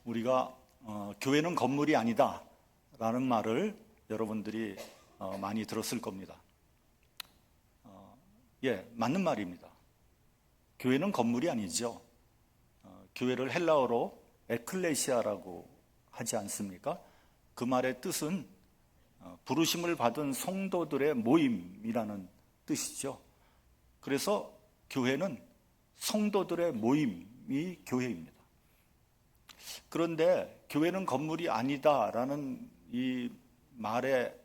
우리가 교회는 건물이 아니다 라는 말을 여러분들이 많이 들었을 겁니다. 맞는 말입니다. 교회는 건물이 아니죠. 교회를 헬라어로 에클레시아라고 하지 않습니까? 그 말의 뜻은 부르심을 받은 성도들의 모임이라는 뜻이죠. 그래서 교회는 성도들의 모임이 교회입니다. 그런데 교회는 건물이 아니다라는 이 말의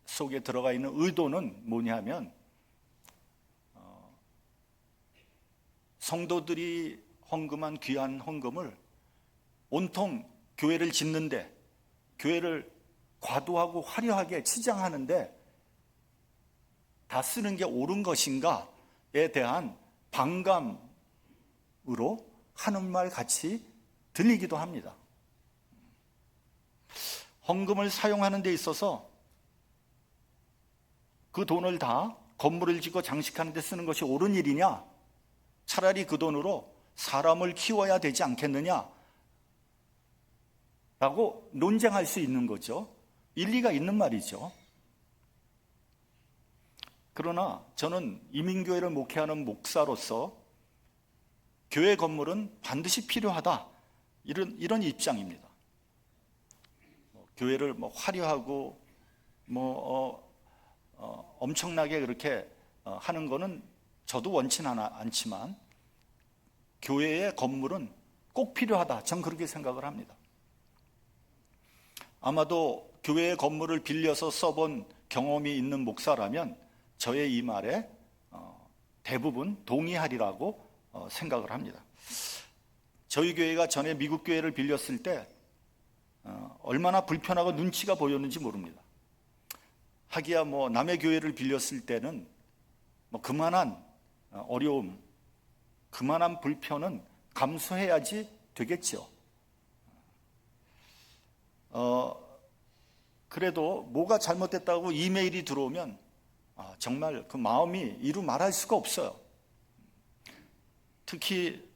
속에 들어가 있는 의도는 뭐냐면 성도들이 헌금한 귀한 헌금을 온통 교회를 짓는데, 교회를 과도하고 화려하게 치장하는데 다 쓰는 게 옳은 것인가에 대한 반감으로 하는 말 같이 들리기도 합니다. 헌금을 사용하는 데 있어서 그 돈을 다 건물을 짓고 장식하는 데 쓰는 것이 옳은 일이냐? 차라리 그 돈으로 사람을 키워야 되지 않겠느냐? 라고 논쟁할 수 있는 거죠. 일리가 있는 말이죠. 그러나 저는 이민교회를 목회하는 목사로서 교회 건물은 반드시 필요하다, 이런 입장입니다. 교회를 화려하고 엄청나게 그렇게 하는 거는 저도 원치는 않지만 교회의 건물은 꼭 필요하다, 전 그렇게 생각을 합니다. 아마도 교회의 건물을 빌려서 써본 경험이 있는 목사라면 저의 이 말에 대부분 동의하리라고 생각을 합니다. 저희 교회가 전에 미국 교회를 빌렸을 때 얼마나 불편하고 눈치가 보였는지 모릅니다. 하기야 남의 교회를 빌렸을 때는 그만한 어려움, 그만한 불편은 감수해야지 되겠죠. 그래도 뭐가 잘못됐다고 이메일이 들어오면 정말 그 마음이 이루 말할 수가 없어요. 특히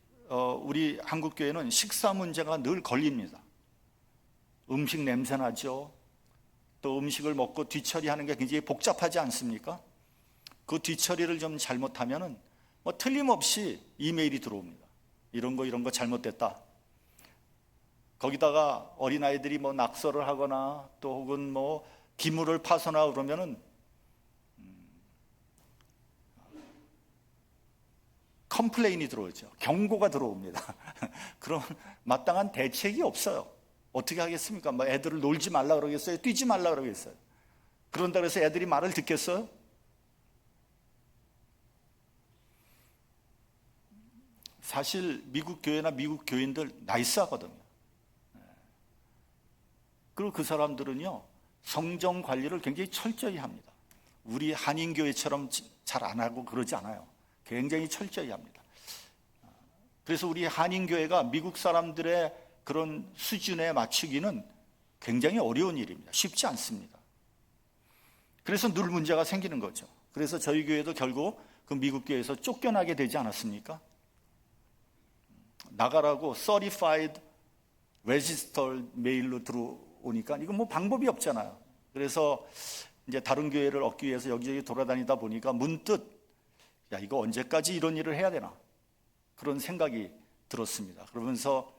우리 한국교회는 식사 문제가 늘 걸립니다. 음식 냄새 나죠. 또 음식을 먹고 뒤처리하는 게 굉장히 복잡하지 않습니까? 그 뒤처리를 좀 잘못하면은 틀림없이 이메일이 들어옵니다. 이런 거 잘못됐다. 거기다가 어린아이들이 낙서를 하거나 또 혹은 기물을 파손하고 그러면은 컴플레인이 들어오죠. 경고가 들어옵니다. 그럼 마땅한 대책이 없어요. 어떻게 하겠습니까? 애들을 놀지 말라 그러겠어요? 뛰지 말라 그러겠어요? 그런다 그래서 애들이 말을 듣겠어요? 사실 미국 교회나 미국 교인들 나이스하거든요. 그리고 그 사람들은요, 성정 관리를 굉장히 철저히 합니다. 우리 한인교회처럼 잘 안 하고 그러지 않아요. 굉장히 철저히 합니다. 그래서 우리 한인교회가 미국 사람들의 그런 수준에 맞추기는 굉장히 어려운 일입니다. 쉽지 않습니다. 그래서 늘 문제가 생기는 거죠. 그래서 저희 교회도 결국 그 미국 교회에서 쫓겨나게 되지 않았습니까? 나가라고 Certified Registered 메일로 들어오니까 이건 방법이 없잖아요. 그래서 이제 다른 교회를 얻기 위해서 여기저기 돌아다니다 보니까 문득 이거 언제까지 이런 일을 해야 되나, 그런 생각이 들었습니다. 그러면서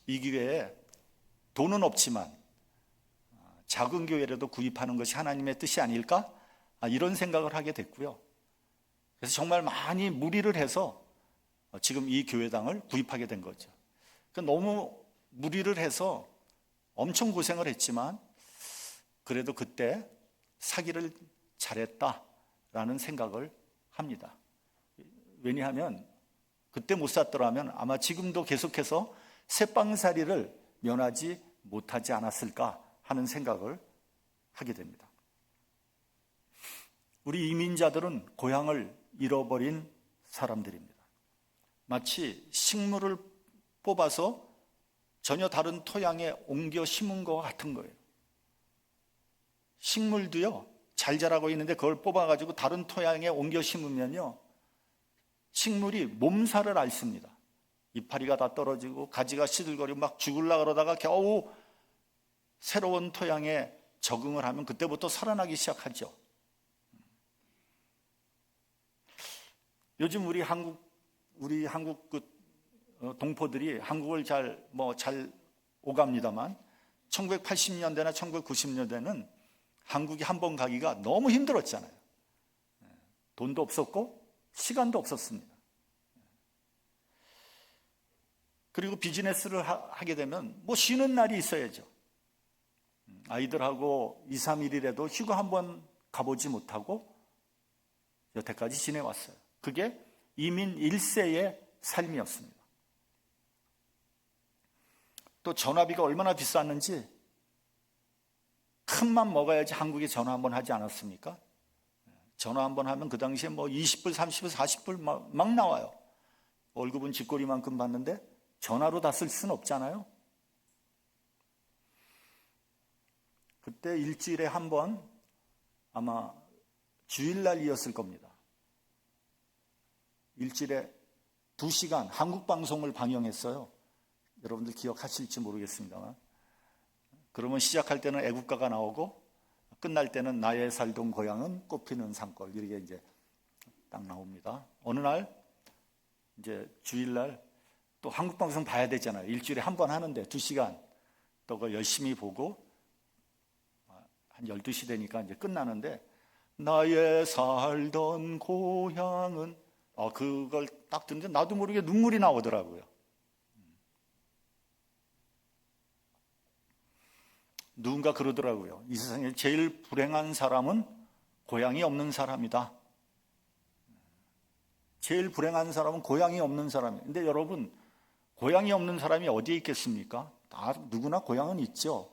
이 교회에 돈은 없지만 작은 교회라도 구입하는 것이 하나님의 뜻이 아닐까? 이런 생각을 하게 됐고요. 그래서 정말 많이 무리를 해서 지금 이 교회당을 구입하게 된 거죠. 너무 무리를 해서 엄청 고생을 했지만 그래도 그때 사기를 잘했다라는 생각을 합니다. 왜냐하면 그때 못 샀더라면 아마 지금도 계속해서 새빵살이를 면하지 못하지 않았을까 하는 생각을 하게 됩니다. 우리 이민자들은 고향을 잃어버린 사람들입니다. 마치 식물을 뽑아서 전혀 다른 토양에 옮겨 심은 것 같은 거예요. 식물도요, 잘 자라고 있는데 그걸 뽑아가지고 다른 토양에 옮겨 심으면요, 식물이 몸살을 앓습니다. 이파리가 다 떨어지고 가지가 시들거리고 막 죽으려고 그러다가 겨우 새로운 토양에 적응을 하면 그때부터 살아나기 시작하죠. 요즘 우리 한국 동포들이 한국을 잘 오갑니다만 1980년대나 1990년대는 한국이 한 번 가기가 너무 힘들었잖아요. 돈도 없었고 시간도 없었습니다. 그리고 비즈니스를 하게 되면 쉬는 날이 있어야죠. 아이들하고 2, 3일이라도 휴가 한번 가보지 못하고 여태까지 지내왔어요. 그게 이민 1세의 삶이었습니다. 또 전화비가 얼마나 비쌌는지 큰맘 먹어야지 한국에 전화 한번 하지 않았습니까? 전화 한번 하면 그 당시에 20불, 30불, 40불 막 나와요. 월급은 쥐꼬리만큼 받는데 전화로 다 쓸 수는 없잖아요. 그때 일주일에 한 번, 아마 주일날이었을 겁니다. 일주일에 2시간 한국 방송을 방영했어요. 여러분들 기억하실지 모르겠습니다만. 그러면 시작할 때는 애국가가 나오고 끝날 때는 나의 살던 고향은 꽃피는 산골, 이렇게 이제 딱 나옵니다. 어느 날 이제 주일날 또 한국 방송 봐야 되잖아요. 일주일에 한 번 하는데 2시간 또 그걸 열심히 보고 한 12시 되니까 이제 끝나는데 나의 살던 고향은 그걸 딱 듣는데 나도 모르게 눈물이 나오더라고요. 누군가 그러더라고요. 이 세상에 제일 불행한 사람은 고향이 없는 사람이다. 제일 불행한 사람은 고향이 없는 사람이에요. 근데 여러분, 고향이 없는 사람이 어디에 있겠습니까? 다 누구나 고향은 있죠.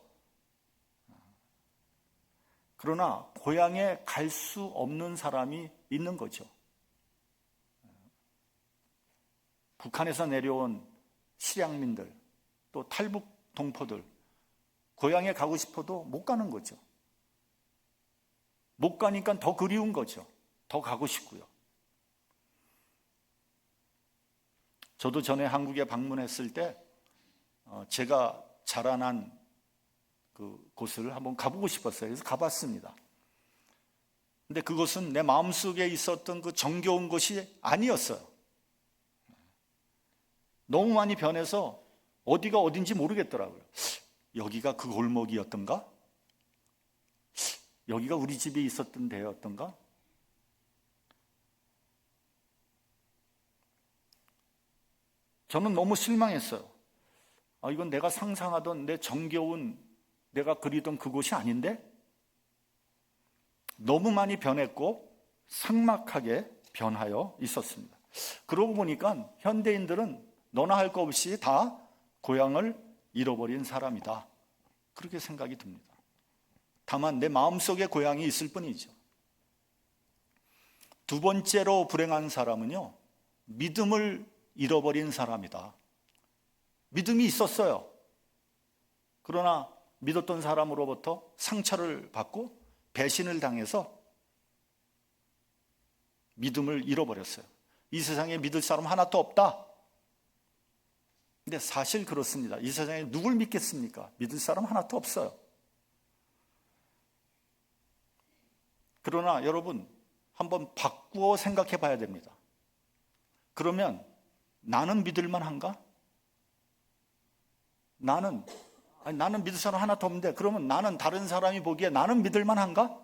그러나 고향에 갈 수 없는 사람이 있는 거죠. 북한에서 내려온 실향민들, 또 탈북 동포들, 고향에 가고 싶어도 못 가는 거죠. 못 가니까 더 그리운 거죠. 더 가고 싶고요. 저도 전에 한국에 방문했을 때 제가 자라난 그 곳을 한번 가보고 싶었어요. 그래서 가봤습니다. 근데 그곳은 내 마음속에 있었던 그 정겨운 곳이 아니었어요. 너무 많이 변해서 어디가 어딘지 모르겠더라고요. 여기가 그 골목이었던가? 여기가 우리 집에 있었던 데였던가? 저는 너무 실망했어요. 이건 내가 상상하던 내 정겨운, 내가 그리던 그곳이 아닌데? 너무 많이 변했고 삭막하게 변하여 있었습니다. 그러고 보니까 현대인들은 너나 할 거 없이 다 고향을 잃어버린 사람이다. 그렇게 생각이 듭니다. 다만 내 마음속에 고향이 있을 뿐이죠. 두 번째로 불행한 사람은요, 믿음을 잃어버린 사람이다. 믿음이 있었어요. 그러나 믿었던 사람으로부터 상처를 받고 배신을 당해서 믿음을 잃어버렸어요. 이 세상에 믿을 사람 하나도 없다. 근데 사실 그렇습니다. 이 세상에 누굴 믿겠습니까? 믿을 사람 하나도 없어요. 그러나 여러분, 한번 바꾸어 생각해 봐야 됩니다. 그러면 나는 믿을만 한가? 나는 믿을 사람 하나도 없는데 그러면 나는 다른 사람이 보기에 나는 믿을만 한가?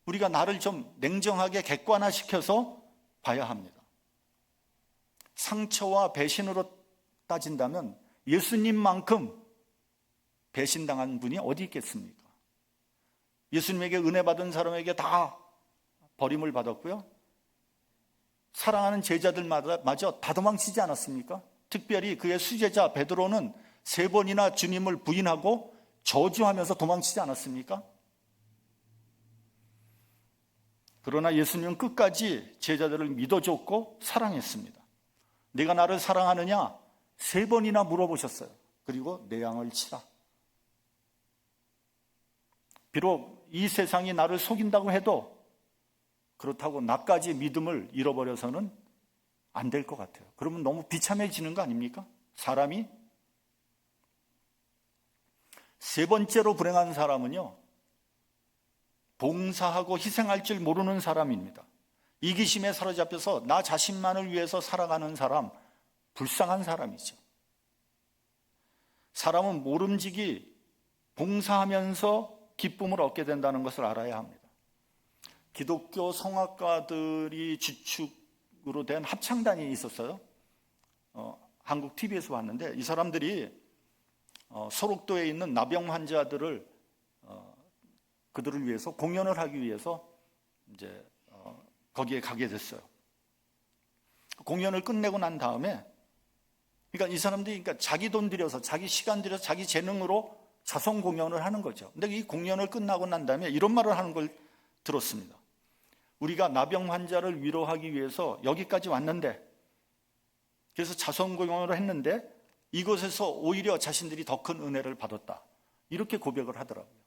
우리가 나를 좀 냉정하게 객관화시켜서 봐야 합니다. 상처와 배신으로 따진다면 예수님만큼 배신당한 분이 어디 있겠습니까? 예수님에게 은혜 받은 사람에게 다 버림을 받았고요. 사랑하는 제자들마저 다 도망치지 않았습니까? 특별히 그의 수제자 베드로는 3번이나 주님을 부인하고 저주하면서 도망치지 않았습니까? 그러나 예수님은 끝까지 제자들을 믿어줬고 사랑했습니다. 네가 나를 사랑하느냐? 3번이나 물어보셨어요. 그리고 내 양을 치라. 비록 이 세상이 나를 속인다고 해도 그렇다고 나까지 믿음을 잃어버려서는 안 될 것 같아요. 그러면 너무 비참해지는 거 아닙니까? 사람이. 세 번째로 불행한 사람은요, 봉사하고 희생할 줄 모르는 사람입니다. 이기심에 사로잡혀서 나 자신만을 위해서 살아가는 사람, 불쌍한 사람이죠. 사람은 모름지기 봉사하면서 기쁨을 얻게 된다는 것을 알아야 합니다. 기독교 성악가들이 주축으로 된 합창단이 있었어요. 한국 TV에서 봤는데 이 사람들이 소록도에 있는 나병 환자들을 그들을 위해서 공연을 하기 위해서 이제 거기에 가게 됐어요. 공연을 끝내고 난 다음에, 그러니까 이 사람들이 그러니까 자기 돈 들여서, 자기 시간 들여서, 자기 재능으로 자선 공연을 하는 거죠. 근데 이 공연을 끝나고 난 다음에 이런 말을 하는 걸 들었습니다. 우리가 나병 환자를 위로하기 위해서 여기까지 왔는데, 그래서 자선 공연을 했는데 이곳에서 오히려 자신들이 더 큰 은혜를 받았다. 이렇게 고백을 하더라고요.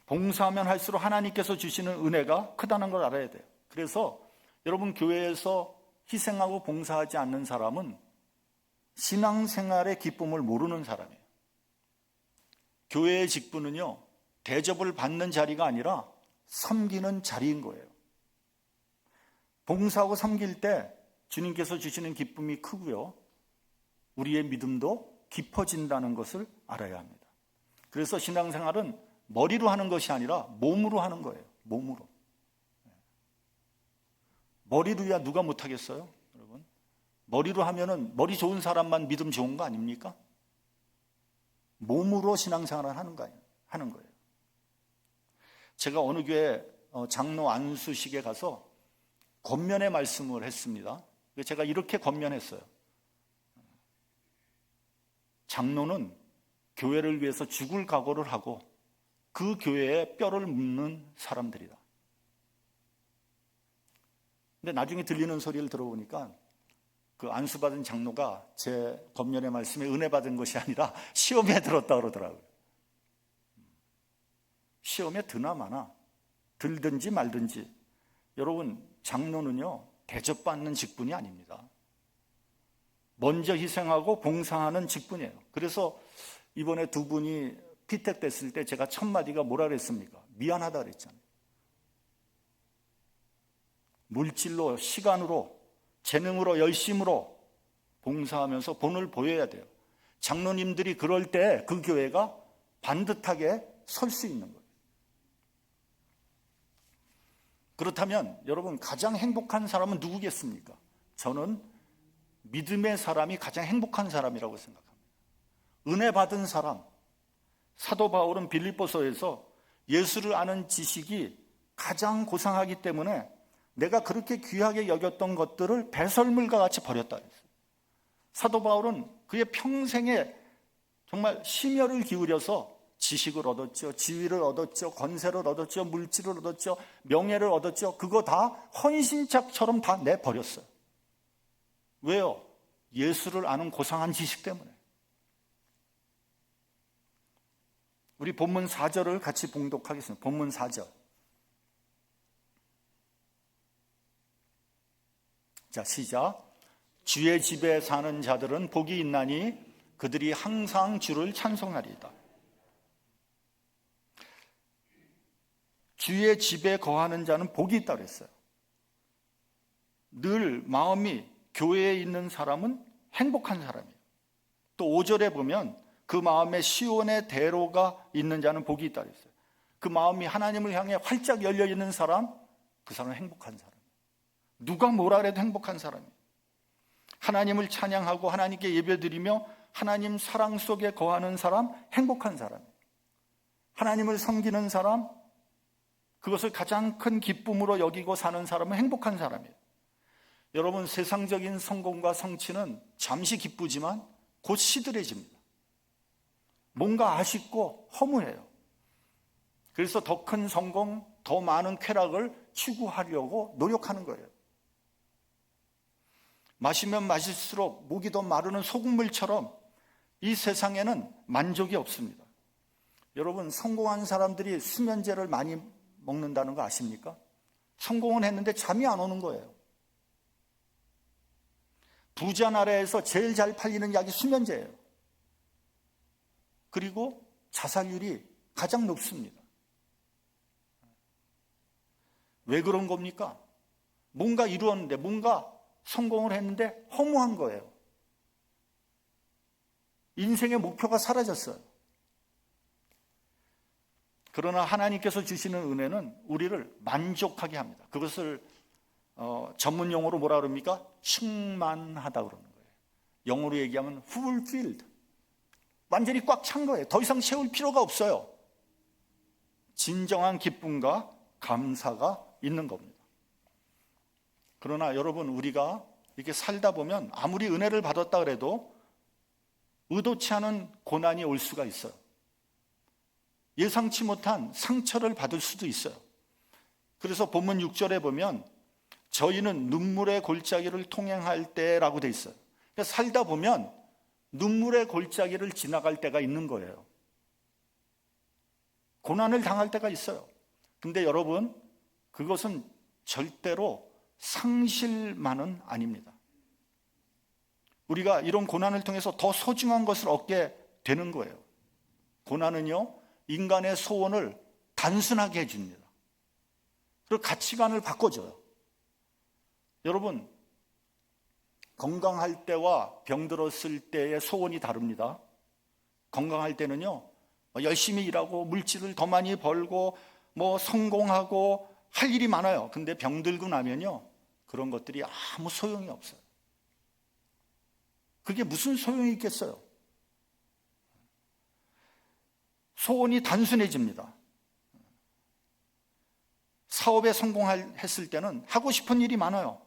봉사하면 할수록 하나님께서 주시는 은혜가 크다는 걸 알아야 돼요. 그래서 여러분, 교회에서 희생하고 봉사하지 않는 사람은 신앙생활의 기쁨을 모르는 사람이에요. 교회의 직분은요, 대접을 받는 자리가 아니라 섬기는 자리인 거예요. 봉사하고 섬길 때 주님께서 주시는 기쁨이 크고요, 우리의 믿음도 깊어진다는 것을 알아야 합니다. 그래서 신앙생활은 머리로 하는 것이 아니라 몸으로 하는 거예요. 몸으로. 머리로야 누가 못하겠어요? 여러분, 머리로 하면은 머리 좋은 사람만 믿음 좋은 거 아닙니까? 몸으로 신앙생활을 하는 거예요. 제가 어느 교회 장로 안수식에 가서 권면의 말씀을 했습니다. 제가 이렇게 권면했어요. 장로는 교회를 위해서 죽을 각오를 하고 그 교회에 뼈를 묻는 사람들이다. 근데 나중에 들리는 소리를 들어보니까 그 안수받은 장로가 제 권면의 말씀에 은혜 받은 것이 아니라 시험에 들었다 그러더라고요. 시험에 드나 마나, 들든지 말든지. 여러분, 장로는요, 대접받는 직분이 아닙니다. 먼저 희생하고 봉사하는 직분이에요. 그래서 이번에 두 분이 피택됐을 때 제가 첫 마디가 뭐라 그랬습니까? 미안하다 그랬잖아요. 물질로, 시간으로, 재능으로, 열심으로 봉사하면서 본을 보여야 돼요. 장로님들이 그럴 때 그 교회가 반듯하게 설 수 있는 거예요. 그렇다면 여러분, 가장 행복한 사람은 누구겠습니까? 저는 믿음의 사람이 가장 행복한 사람이라고 생각합니다. 은혜 받은 사람. 사도 바울은 빌립보서에서 예수를 아는 지식이 가장 고상하기 때문에 내가 그렇게 귀하게 여겼던 것들을 배설물과 같이 버렸다 했어요. 사도 바울은 그의 평생에 정말 심혈을 기울여서 지식을 얻었죠, 지위를 얻었죠, 권세를 얻었죠, 물질을 얻었죠, 명예를 얻었죠. 그거 다 헌신짝처럼 다 내버렸어요. 왜요? 예수를 아는 고상한 지식 때문에. 우리 본문 4절을 같이 봉독하겠습니다. 본문 4절. 자, 시작. 주의 집에 사는 자들은 복이 있나니 그들이 항상 주를 찬송하리이다. 주의 집에 거하는 자는 복이 있다고 했어요. 늘 마음이 교회에 있는 사람은 행복한 사람이에요. 또 5절에 보면 그 마음에 시온의 대로가 있는 자는 복이 있다고 했어요. 그 마음이 하나님을 향해 활짝 열려 있는 사람, 그 사람은 행복한 사람이에요. 누가 뭐라 해도 행복한 사람이에요. 하나님을 찬양하고 하나님께 예배드리며 하나님 사랑 속에 거하는 사람, 행복한 사람이에요. 하나님을 섬기는 사람, 그것을 가장 큰 기쁨으로 여기고 사는 사람은 행복한 사람이에요. 여러분, 세상적인 성공과 성취는 잠시 기쁘지만 곧 시들해집니다. 뭔가 아쉽고 허무해요. 그래서 더 큰 성공, 더 많은 쾌락을 추구하려고 노력하는 거예요. 마시면 마실수록 목이 더 마르는 소금물처럼 이 세상에는 만족이 없습니다. 여러분, 성공한 사람들이 수면제를 많이 먹는다는 거 아십니까? 성공은 했는데 잠이 안 오는 거예요. 부자 나라에서 제일 잘 팔리는 약이 수면제예요. 그리고 자살률이 가장 높습니다. 왜 그런 겁니까? 뭔가 이루었는데, 뭔가 성공을 했는데 허무한 거예요. 인생의 목표가 사라졌어요. 그러나 하나님께서 주시는 은혜는 우리를 만족하게 합니다. 그것을 전문 용어로 뭐라 그럽니까? 충만하다 그러는 거예요. 영어로 얘기하면 fulfilled. 완전히 꽉 찬 거예요. 더 이상 채울 필요가 없어요. 진정한 기쁨과 감사가 있는 겁니다. 그러나 여러분, 우리가 이렇게 살다 보면 아무리 은혜를 받았다 그래도 의도치 않은 고난이 올 수가 있어요. 예상치 못한 상처를 받을 수도 있어요. 그래서 본문 6절에 보면 저희는 눈물의 골짜기를 통행할 때라고 돼 있어요. 그러니까 살다 보면 눈물의 골짜기를 지나갈 때가 있는 거예요. 고난을 당할 때가 있어요. 근데 여러분, 그것은 절대로 상실만은 아닙니다. 우리가 이런 고난을 통해서 더 소중한 것을 얻게 되는 거예요. 고난은요, 인간의 소원을 단순하게 해줍니다. 그리고 가치관을 바꿔줘요. 여러분, 건강할 때와 병들었을 때의 소원이 다릅니다. 건강할 때는요, 열심히 일하고 물질을 더 많이 벌고 성공하고 할 일이 많아요. 근데 병들고 나면요, 그런 것들이 아무 소용이 없어요. 그게 무슨 소용이 있겠어요? 소원이 단순해집니다. 사업에 성공했을 때는 하고 싶은 일이 많아요.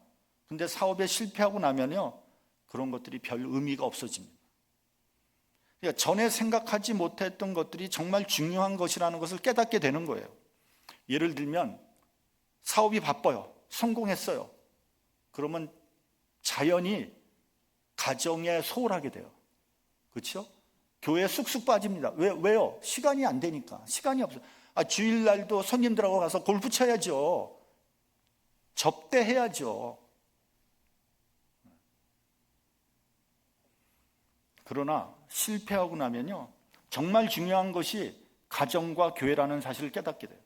근데 사업에 실패하고 나면요, 그런 것들이 별 의미가 없어집니다. 그러니까 전에 생각하지 못했던 것들이 정말 중요한 것이라는 것을 깨닫게 되는 거예요. 예를 들면 사업이 바빠요. 성공했어요. 그러면 자연히 가정에 소홀하게 돼요. 그렇죠? 교회에 쑥쑥 빠집니다. 왜요? 시간이 안 되니까. 시간이 없어요. 주일날도 손님들하고 가서 골프 쳐야죠. 접대해야죠. 그러나 실패하고 나면요, 정말 중요한 것이 가정과 교회라는 사실을 깨닫게 돼요.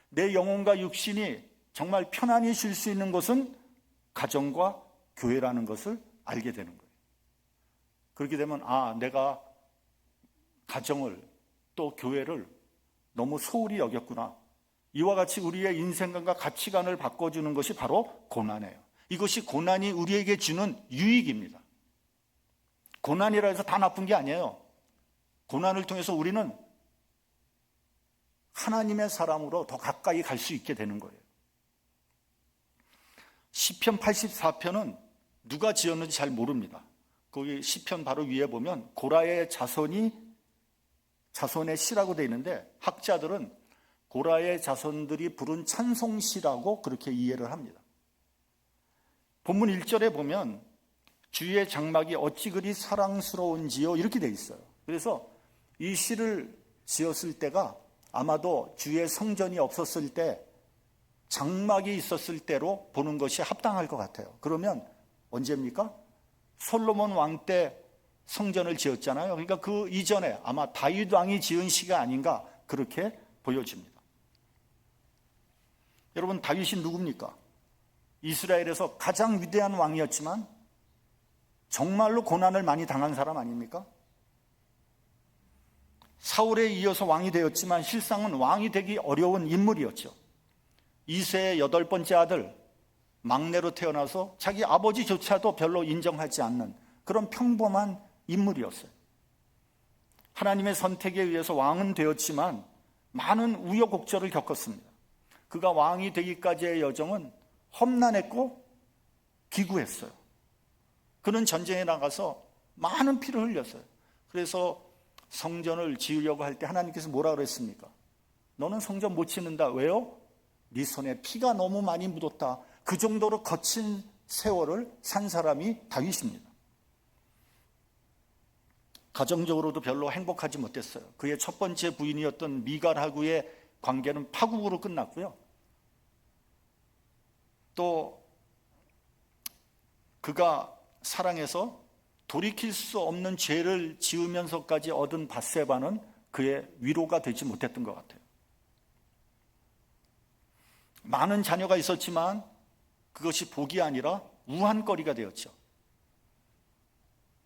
내 영혼과 육신이 정말 편안히 쉴 수 있는 것은 가정과 교회라는 것을 알게 되는 거예요. 그렇게 되면 내가 가정을 또 교회를 너무 소홀히 여겼구나. 이와 같이 우리의 인생관과 가치관을 바꿔주는 것이 바로 고난이에요. 이것이 고난이 우리에게 주는 유익입니다. 고난이라 해서 다 나쁜 게 아니에요. 고난을 통해서 우리는 하나님의 사람으로 더 가까이 갈 수 있게 되는 거예요. 시편 84편은 누가 지었는지 잘 모릅니다. 거기 시편 바로 위에 보면 고라의 자손의 시라고 되어 있는데, 학자들은 고라의 자손들이 부른 찬송시라고 그렇게 이해를 합니다. 본문 1절에 보면 주의 장막이 어찌 그리 사랑스러운지요, 이렇게 되어 있어요. 그래서 이 시를 지었을 때가 아마도 주의 성전이 없었을 때, 장막이 있었을 때로 보는 것이 합당할 것 같아요. 그러면 언제입니까? 솔로몬 왕 때 성전을 지었잖아요. 그러니까 그 이전에 아마 다윗 왕이 지은 시가 아닌가, 그렇게 보여집니다. 여러분, 다윗이 누굽니까? 이스라엘에서 가장 위대한 왕이었지만 정말로 고난을 많이 당한 사람 아닙니까? 사울에 이어서 왕이 되었지만 실상은 왕이 되기 어려운 인물이었죠. 이새의 8번째 아들, 막내로 태어나서 자기 아버지조차도 별로 인정하지 않는 그런 평범한 인물이었어요. 하나님의 선택에 의해서 왕은 되었지만 많은 우여곡절을 겪었습니다. 그가 왕이 되기까지의 여정은 험난했고 기구했어요. 그는 전쟁에 나가서 많은 피를 흘렸어요. 그래서 성전을 지으려고 할 때 하나님께서 뭐라 그랬습니까? 너는 성전 못 짓는다. 왜요? 네 손에 피가 너무 많이 묻었다. 그 정도로 거친 세월을 산 사람이 다윗입니다. 가정적으로도 별로 행복하지 못했어요. 그의 첫 번째 부인이었던 미갈하고의 관계는 파국으로 끝났고요. 또 그가 사랑해서 돌이킬 수 없는 죄를 지으면서까지 얻은 밧세바는 그의 위로가 되지 못했던 것 같아요. 많은 자녀가 있었지만 그것이 복이 아니라 우한거리가 되었죠.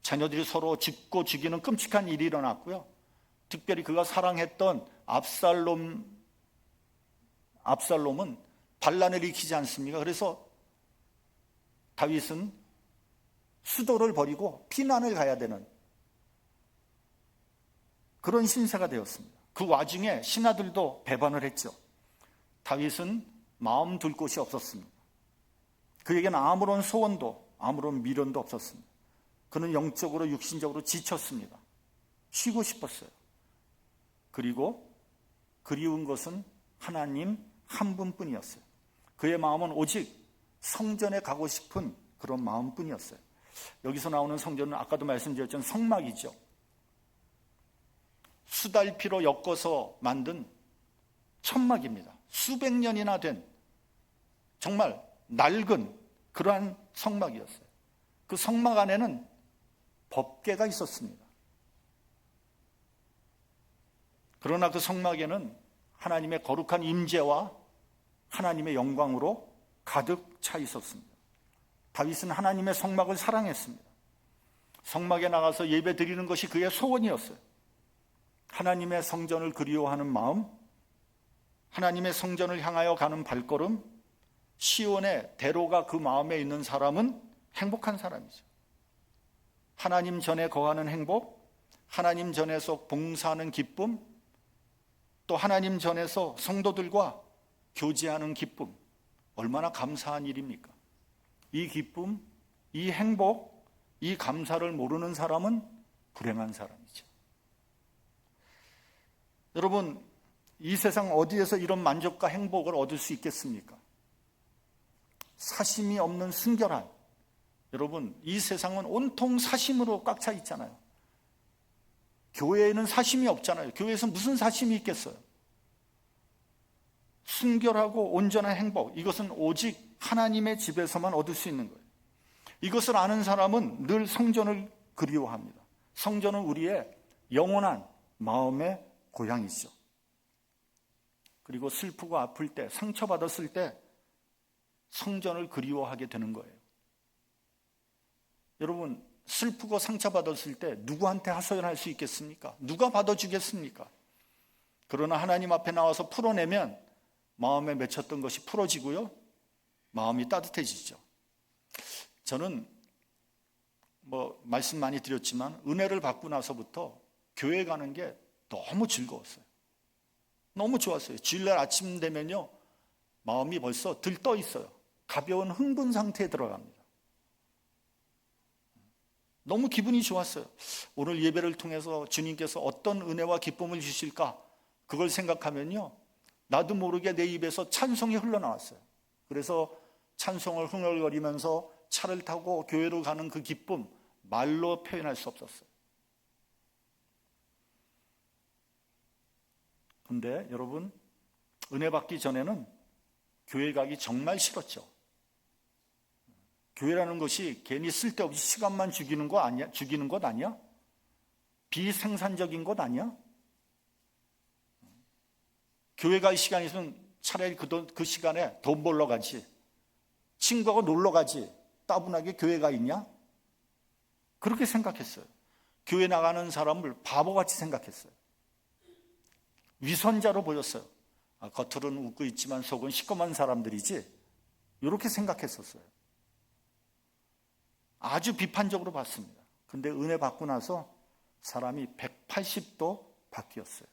자녀들이 서로 죽고 죽이는 끔찍한 일이 일어났고요. 특별히 그가 사랑했던 압살롬은 반란을 일으키지 않습니까? 그래서 다윗은 수도를 버리고 피난을 가야 되는 그런 신세가 되었습니다. 그 와중에 신하들도 배반을 했죠. 다윗은 마음 둘 곳이 없었습니다. 그에게는 아무런 소원도 아무런 미련도 없었습니다. 그는 영적으로 육신적으로 지쳤습니다. 쉬고 싶었어요. 그리고 그리운 것은 하나님 한 분뿐이었어요. 그의 마음은 오직 성전에 가고 싶은 그런 마음뿐이었어요. 여기서 나오는 성전은 아까도 말씀드렸지만 성막이죠. 수달피로 엮어서 만든 천막입니다. 수백 년이나 된 정말 낡은 그러한 성막이었어요. 그 성막 안에는 법궤가 있었습니다. 그러나 그 성막에는 하나님의 거룩한 임재와 하나님의 영광으로 가득 차 있었습니다. 다윗은 하나님의 성막을 사랑했습니다. 성막에 나가서 예배 드리는 것이 그의 소원이었어요. 하나님의 성전을 그리워하는 마음, 하나님의 성전을 향하여 가는 발걸음, 시온의 대로가 그 마음에 있는 사람은 행복한 사람이죠. 하나님 전에 거하는 행복, 하나님 전에서 봉사하는 기쁨, 또 하나님 전에서 성도들과 교제하는 기쁨, 얼마나 감사한 일입니까? 이 기쁨, 이 행복, 이 감사를 모르는 사람은 불행한 사람이죠. 여러분, 이 세상 어디에서 이런 만족과 행복을 얻을 수 있겠습니까? 사심이 없는 순결한, 여러분, 이 세상은 온통 사심으로 꽉 차 있잖아요. 교회에는 사심이 없잖아요. 교회에서 무슨 사심이 있겠어요? 순결하고 온전한 행복, 이것은 오직 하나님의 집에서만 얻을 수 있는 거예요. 이것을 아는 사람은 늘 성전을 그리워합니다. 성전은 우리의 영원한 마음의 고향이죠. 그리고 슬프고 아플 때, 상처받았을 때 성전을 그리워하게 되는 거예요. 여러분, 슬프고 상처받았을 때 누구한테 하소연할 수 있겠습니까? 누가 받아주겠습니까? 그러나 하나님 앞에 나와서 풀어내면 마음에 맺혔던 것이 풀어지고요, 마음이 따뜻해지죠. 저는 말씀 많이 드렸지만 은혜를 받고 나서부터 교회 가는 게 너무 즐거웠어요. 너무 좋았어요. 주일날 아침 되면요, 마음이 벌써 들떠 있어요. 가벼운 흥분 상태에 들어갑니다. 너무 기분이 좋았어요. 오늘 예배를 통해서 주님께서 어떤 은혜와 기쁨을 주실까, 그걸 생각하면요, 나도 모르게 내 입에서 찬송이 흘러나왔어요. 그래서 찬송을 흥얼거리면서 차를 타고 교회로 가는 그 기쁨, 말로 표현할 수 없었어요. 근데 여러분, 은혜 받기 전에는 교회 가기 정말 싫었죠. 교회라는 것이 괜히 쓸데없이 시간만 죽이는 것 아니야? 비생산적인 것 아니야? 교회 갈 시간이 있으면 차라리 그 시간에 돈 벌러 가지, 친구하고 놀러 가지, 따분하게 교회 가 있냐? 그렇게 생각했어요. 교회 나가는 사람을 바보같이 생각했어요. 위선자로 보였어요. 겉으로는 웃고 있지만 속은 시꺼먼 사람들이지, 이렇게 생각했었어요. 아주 비판적으로 봤습니다. 근데 은혜 받고 나서 사람이 180도 바뀌었어요.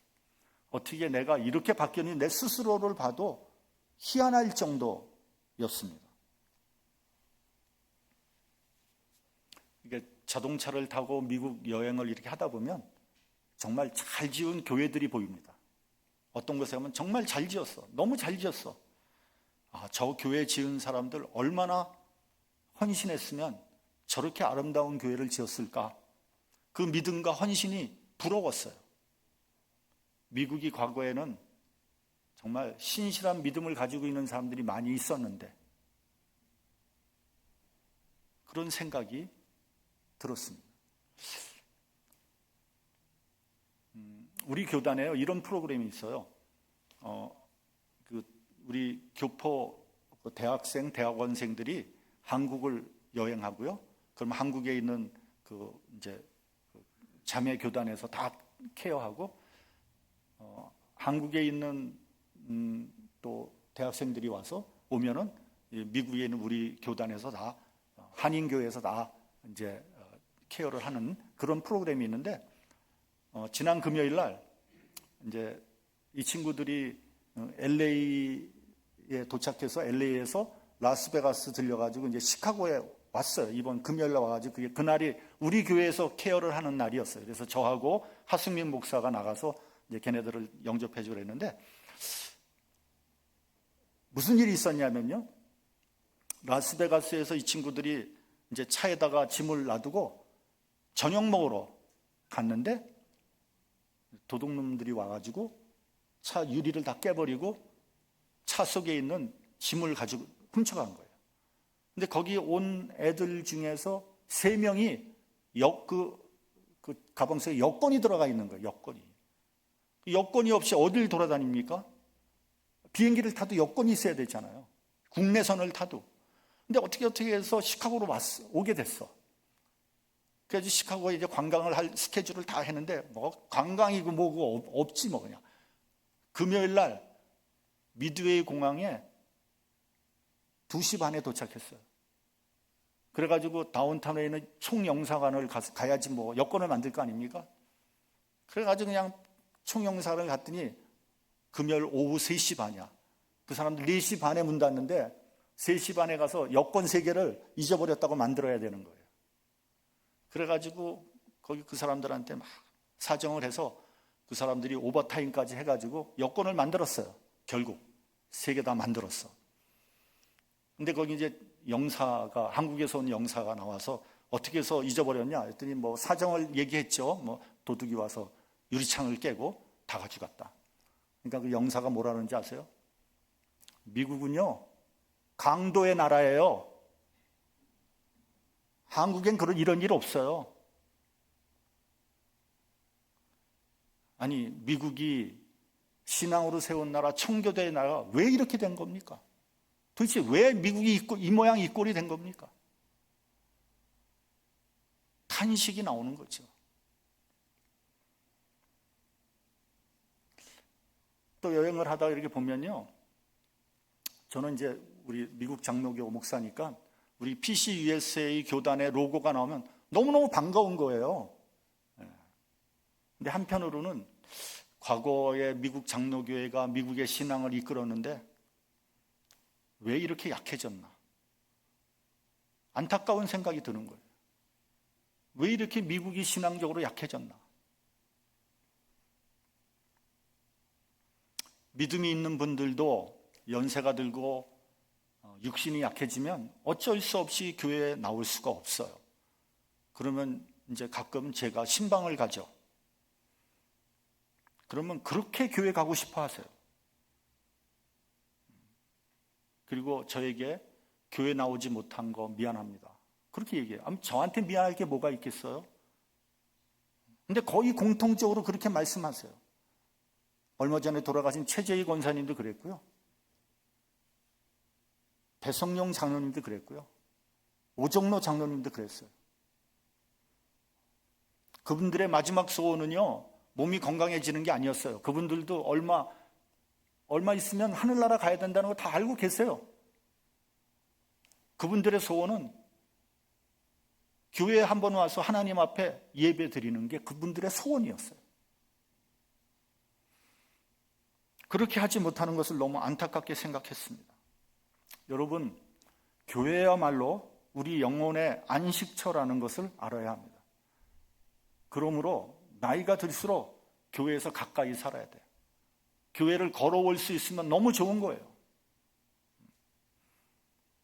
어떻게 내가 이렇게 바뀌었는지 내 스스로를 봐도 희한할 정도였습니다. 이게 자동차를 타고 미국 여행을 이렇게 하다 보면 정말 잘 지은 교회들이 보입니다. 어떤 곳에 가면 정말 잘 지었어. 너무 잘 지었어. 저 교회 지은 사람들 얼마나 헌신했으면 저렇게 아름다운 교회를 지었을까? 그 믿음과 헌신이 부러웠어요. 미국이 과거에는 정말 신실한 믿음을 가지고 있는 사람들이 많이 있었는데 그런 생각이 들었습니다. 우리 교단에요, 이런 프로그램이 있어요. 우리 교포 대학생, 대학원생들이 한국을 여행하고요. 그럼 한국에 있는 이제 자매 교단에서 다 케어하고, 한국에 있는 또 대학생들이 와서 오면은 미국에 있는 우리 교단에서 다, 한인교회에서 다 이제 케어를 하는 그런 프로그램이 있는데, 지난 금요일 날 이제 이 친구들이 LA에 도착해서 LA에서 라스베가스 들려가지고 이제 시카고에 왔어요. 이번 금요일 날 와가지고 그날이 우리 교회에서 케어를 하는 날이었어요. 그래서 저하고 하승민 목사가 나가서 이제 걔네들을 영접해 주려 했는데, 무슨 일이 있었냐면요, 라스베가스에서 이 친구들이 이제 차에다가 짐을 놔두고 저녁 먹으러 갔는데 도둑놈들이 와가지고 차 유리를 다 깨버리고 차 속에 있는 짐을 가지고 훔쳐간 거예요. 근데 거기 온 애들 중에서 3명이 그 가방 속에 여권이 들어가 있는 거예요. 여권이 없이 어딜 돌아다닙니까? 비행기를 타도 여권이 있어야 되잖아요. 국내선을 타도. 근데 어떻게 해서 시카고로 오게 됐어. 그래서 시카고에 이제 관광을 할 스케줄을 다 했는데, 뭐 관광이고 뭐고 없지 뭐. 그냥 금요일 날 미드웨이 공항에 2시 반에 도착했어요. 그래가지고 다운타운에 있는 총영사관을 가야지 뭐 여권을 만들 거 아닙니까? 그래가지고 그냥 총영사관을 갔더니 금요일 오후 3시 반이야. 그 사람들 4시 반에 문 닫는데 3시 반에 가서 여권 3개를 잊어버렸다고 만들어야 되는 거예요. 그래가지고 거기 그 사람들한테 막 사정을 해서 그 사람들이 오버타임까지 해가지고 여권을 만들었어요. 결국 3개 다 만들었어. 근데 거기 이제 영사가, 한국에서 온 영사가 나와서 어떻게 해서 잊어버렸냐 했더니 뭐 사정을 얘기했죠. 뭐 도둑이 와서 유리창을 깨고 다 가져갔다. 그러니까 그 영사가 뭐라는지 아세요? 미국은요, 강도의 나라예요. 한국엔 이런 일 없어요. 아니, 미국이 신앙으로 세운 나라, 청교도의 나라가 왜 이렇게 된 겁니까? 도대체 왜 미국이 이 모양 이 꼴이 된 겁니까? 탄식이 나오는 거죠. 또 여행을 하다가 이렇게 보면요, 저는 이제 우리 미국 장로교 목사니까 우리 PCUSA 교단의 로고가 나오면 너무너무 반가운 거예요. 근데 한편으로는 과거에 미국 장로교회가 미국의 신앙을 이끌었는데 왜 이렇게 약해졌나? 안타까운 생각이 드는 거예요. 왜 이렇게 미국이 신앙적으로 약해졌나? 믿음이 있는 분들도 연세가 들고 육신이 약해지면 어쩔 수 없이 교회에 나올 수가 없어요. 그러면 이제 가끔 제가 신방을 가죠. 그러면 그렇게 교회 가고 싶어 하세요. 그리고 저에게 교회 나오지 못한 거 미안합니다. 그렇게 얘기해요. 저한테 미안할 게 뭐가 있겠어요? 근데 거의 공통적으로 그렇게 말씀하세요. 얼마 전에 돌아가신 최재희 권사님도 그랬고요. 배성용 장로님도 그랬고요. 오정로 장로님도 그랬어요. 그분들의 마지막 소원은요, 몸이 건강해지는 게 아니었어요. 그분들도 얼마 있으면 하늘나라 가야 된다는 거 다 알고 계세요. 그분들의 소원은 교회에 한번 와서 하나님 앞에 예배 드리는 게 그분들의 소원이었어요. 그렇게 하지 못하는 것을 너무 안타깝게 생각했습니다. 여러분, 교회야말로 우리 영혼의 안식처라는 것을 알아야 합니다. 그러므로 나이가 들수록 교회에서 가까이 살아야 돼요. 교회를 걸어올 수 있으면 너무 좋은 거예요.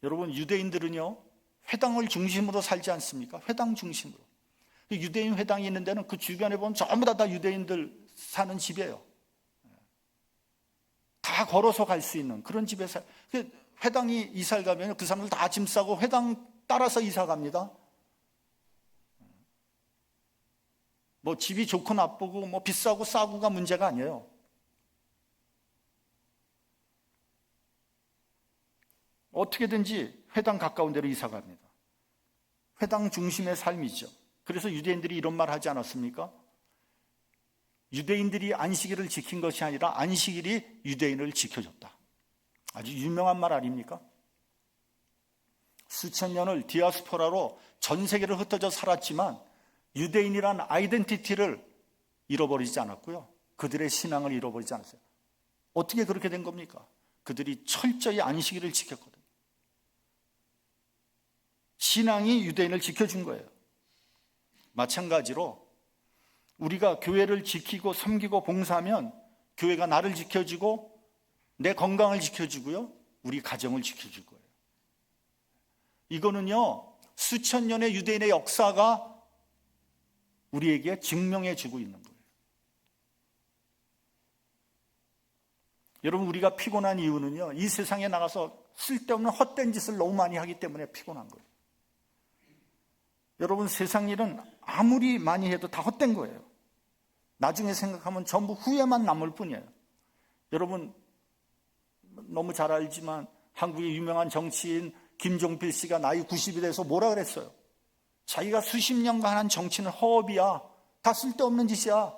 여러분, 유대인들은요, 회당을 중심으로 살지 않습니까? 회당 중심으로. 유대인 회당이 있는 데는 그 주변에 보면 전부 다 유대인들 사는 집이에요. 다 걸어서 갈 수 있는 그런 집에서, 회당이 이사를 가면 그 사람들 다 짐 싸고 회당 따라서 이사 갑니다. 뭐 집이 좋고 나쁘고 뭐 비싸고 싸고가 문제가 아니에요. 어떻게든지 회당 가까운 데로 이사 갑니다. 회당 중심의 삶이죠. 그래서 유대인들이 이런 말 하지 않았습니까? 유대인들이 안식일을 지킨 것이 아니라 안식일이 유대인을 지켜줬다. 아주 유명한 말 아닙니까? 수천 년을 디아스포라로 전 세계를 흩어져 살았지만 유대인이란 아이덴티티를 잃어버리지 않았고요. 그들의 신앙을 잃어버리지 않았어요. 어떻게 그렇게 된 겁니까? 그들이 철저히 안식일을 지켰거든요. 신앙이 유대인을 지켜준 거예요. 마찬가지로 우리가 교회를 지키고 섬기고 봉사하면 교회가 나를 지켜주고 내 건강을 지켜주고요. 우리 가정을 지켜줄 거예요. 이거는요, 수천 년의 유대인의 역사가 우리에게 증명해 주고 있는 거예요. 여러분, 우리가 피곤한 이유는요, 이 세상에 나가서 쓸데없는 헛된 짓을 너무 많이 하기 때문에 피곤한 거예요. 여러분, 세상 일은 아무리 많이 해도 다 헛된 거예요. 나중에 생각하면 전부 후회만 남을 뿐이에요. 여러분, 너무 잘 알지만 한국의 유명한 정치인 김종필 씨가 나이 90이 돼서 뭐라 그랬어요? 자기가 수십 년간 한 정치는 허업이야. 다 쓸데없는 짓이야.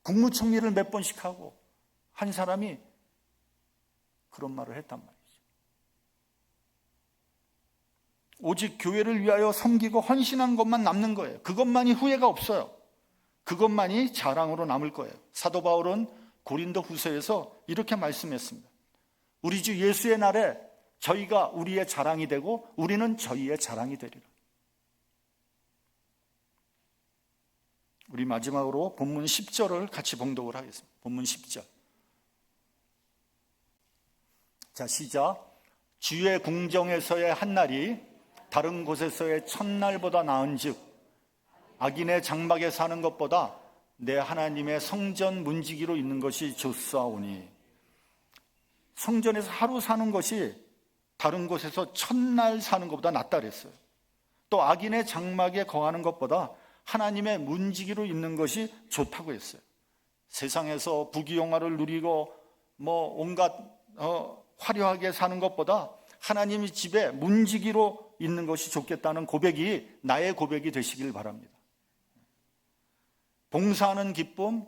국무총리를 몇 번씩 하고 한 사람이 그런 말을 했단 말이죠. 오직 교회를 위하여 섬기고 헌신한 것만 남는 거예요. 그것만이 후회가 없어요. 그것만이 자랑으로 남을 거예요. 사도 바울은 고린도 후서에서 이렇게 말씀했습니다. 우리 주 예수의 날에 저희가 우리의 자랑이 되고 우리는 저희의 자랑이 되리라. 우리 마지막으로 본문 10절을 같이 봉독을 하겠습니다. 본문 10절. 자, 시작. 주의 궁정에서의 한 날이 다른 곳에서의 첫날보다 나은즉 악인의 장막에 사는 것보다 내 하나님의 성전 문지기로 있는 것이 좋사오니. 성전에서 하루 사는 것이 다른 곳에서 첫날 사는 것보다 낫다 그랬어요. 또 악인의 장막에 거하는 것보다 하나님의 문지기로 있는 것이 좋다고 했어요. 세상에서 부귀영화를 누리고 뭐 온갖 화려하게 사는 것보다 하나님의 집에 문지기로 있는 것이 좋겠다는 고백이 나의 고백이 되시길 바랍니다. 봉사하는 기쁨,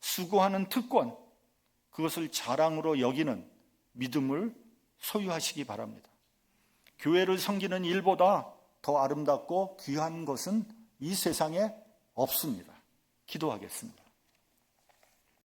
수고하는 특권, 그것을 자랑으로 여기는 믿음을 소유하시기 바랍니다. 교회를 섬기는 일보다 더 아름답고 귀한 것은 이 세상에 없습니다. 기도하겠습니다.